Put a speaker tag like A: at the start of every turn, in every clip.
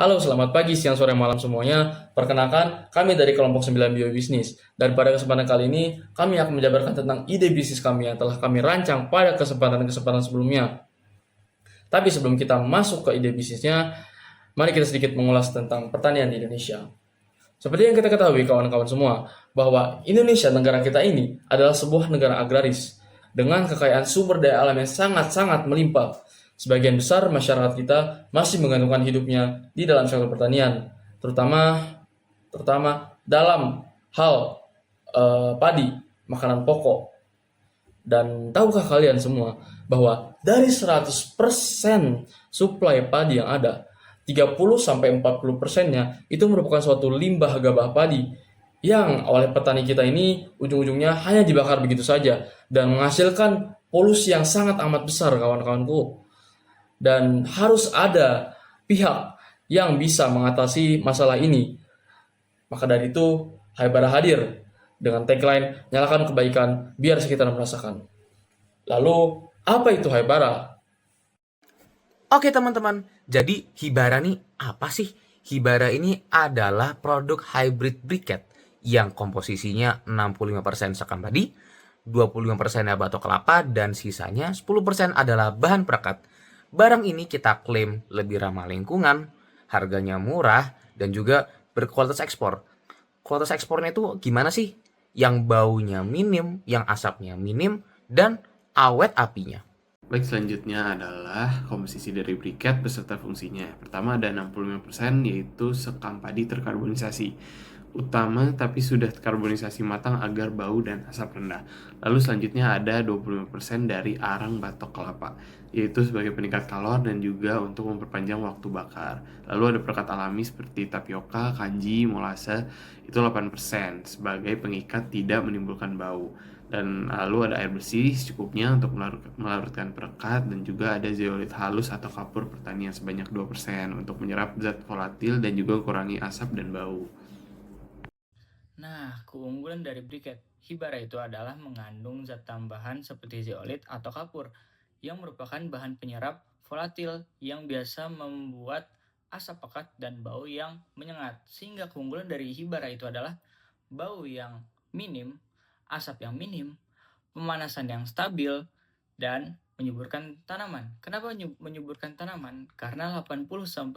A: Halo, selamat pagi, siang, sore, malam semuanya. Perkenalkan, kami dari kelompok 9 Biobisnis. Dan pada kesempatan kali ini, kami akan menjabarkan tentang ide bisnis kami yang telah kami rancang pada kesempatan-kesempatan sebelumnya. Tapi sebelum kita masuk ke ide bisnisnya, mari kita sedikit mengulas tentang pertanian di Indonesia. Seperti yang kita ketahui kawan-kawan semua, bahwa Indonesia, negara kita ini, adalah sebuah negara agraris dengan kekayaan sumber daya alam yang sangat-sangat melimpah. Sebagian besar masyarakat kita masih menggantungkan hidupnya di dalam sektor pertanian, terutama terutama dalam hal padi, makanan pokok. Dan tahukah kalian semua bahwa dari 100% suplai padi yang ada, 30-40%-nya itu merupakan suatu limbah gabah padi yang oleh petani kita ini ujung-ujungnya hanya dibakar begitu saja dan menghasilkan polusi yang sangat amat besar kawan-kawanku. Dan harus ada pihak yang bisa mengatasi masalah ini. Maka dari itu, Haibara hadir dengan tagline nyalakan kebaikan biar sekitar merasakan. Lalu, apa itu Haibara?
B: Oke teman-teman, jadi Hibara nih apa sih? Hibara ini adalah produk hybrid briquette yang komposisinya 65% sekam padi, 25% batok kelapa, dan sisanya 10% adalah bahan perekat. Barang ini kita klaim lebih ramah lingkungan, harganya murah, dan juga berkualitas ekspor. Kualitas ekspornya itu gimana sih? Yang baunya minim, yang asapnya minim, dan awet apinya.
C: Baik, selanjutnya adalah komposisi dari briket beserta fungsinya. Pertama ada 65% yaitu sekam padi terkarbonisasi utama tapi sudah terkarbonisasi matang agar bau dan asap rendah. Lalu selanjutnya ada 25% dari arang batok kelapa, yaitu sebagai peningkat kalor dan juga untuk memperpanjang waktu bakar. Lalu ada perekat alami seperti tapioka, kanji, molase, itu 8% sebagai pengikat tidak menimbulkan bau. Dan lalu ada air bersih secukupnya untuk melarutkan perekat, dan juga ada zeolit halus atau kapur pertanian sebanyak 2% untuk menyerap zat volatil dan juga kurangi asap dan bau.
D: Nah, keunggulan dari briket Hibara itu adalah mengandung zat tambahan seperti zeolit atau kapur yang merupakan bahan penyerap volatil yang biasa membuat asap pekat dan bau yang menyengat. Sehingga keunggulan dari Hibara itu adalah bau yang minim, asap yang minim, pemanasan yang stabil, dan menyuburkan tanaman. Kenapa menyuburkan tanaman? Karena 80-90%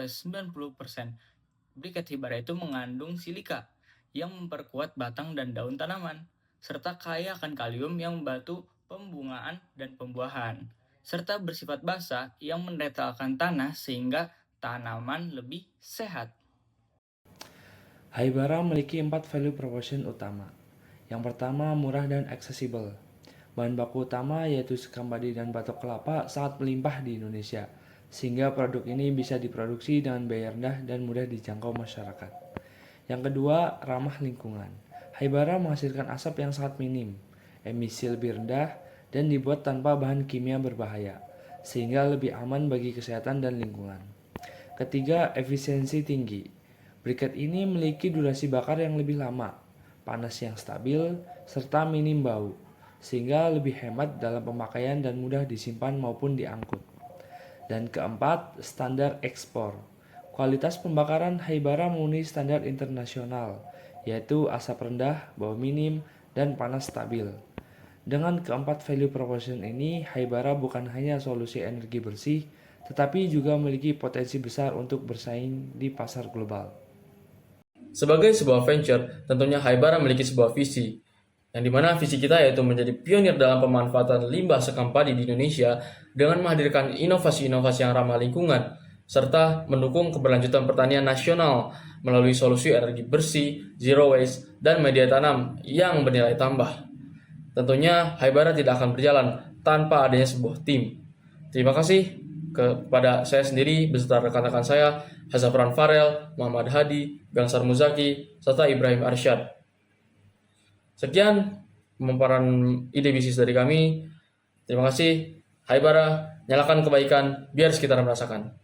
D: briket Hibara itu mengandung silika yang memperkuat batang dan daun tanaman, serta kaya akan kalium yang membantu pembungaan dan pembuahan, serta bersifat basah yang menetralkan tanah sehingga tanaman lebih sehat.
E: Haibara memiliki 4 value proposition utama. Yang pertama, murah dan aksesibel. Bahan baku utama yaitu sekam padi dan batok kelapa sangat melimpah di Indonesia, sehingga produk ini bisa diproduksi dengan biaya rendah dan mudah dijangkau masyarakat. Yang kedua, ramah lingkungan. Haibara menghasilkan asap yang sangat minim, emisi lebih rendah, dan dibuat tanpa bahan kimia berbahaya, sehingga lebih aman bagi kesehatan dan lingkungan. Ketiga, efisiensi tinggi. Briket ini memiliki durasi bakar yang lebih lama, panas yang stabil, serta minim bau, sehingga lebih hemat dalam pemakaian dan mudah disimpan maupun diangkut. Dan keempat, standar ekspor. Kualitas pembakaran Haibara memenuhi standar internasional, yaitu asap rendah, bau minim, dan panas stabil. Dengan keempat value proposition ini, Haibara bukan hanya solusi energi bersih, tetapi juga memiliki potensi besar untuk bersaing di pasar global.
A: Sebagai sebuah venture, tentunya Haibara memiliki sebuah visi, yang dimana visi kita yaitu menjadi pionir dalam pemanfaatan limbah sekam padi di Indonesia dengan menghadirkan inovasi-inovasi yang ramah lingkungan, serta mendukung keberlanjutan pertanian nasional melalui solusi energi bersih, zero waste, dan media tanam yang bernilai tambah. Tentunya Haibara tidak akan berjalan tanpa adanya sebuah tim. Terima kasih kepada saya sendiri beserta rekan-rekan saya, Hazafran Farel, Muhammad Hadi, Gangsar Muzaki, serta Ibrahim Arsyad. Sekian pemaparan ide bisnis dari kami. Terima kasih. Haibara, nyalakan kebaikan biar sekitar merasakan.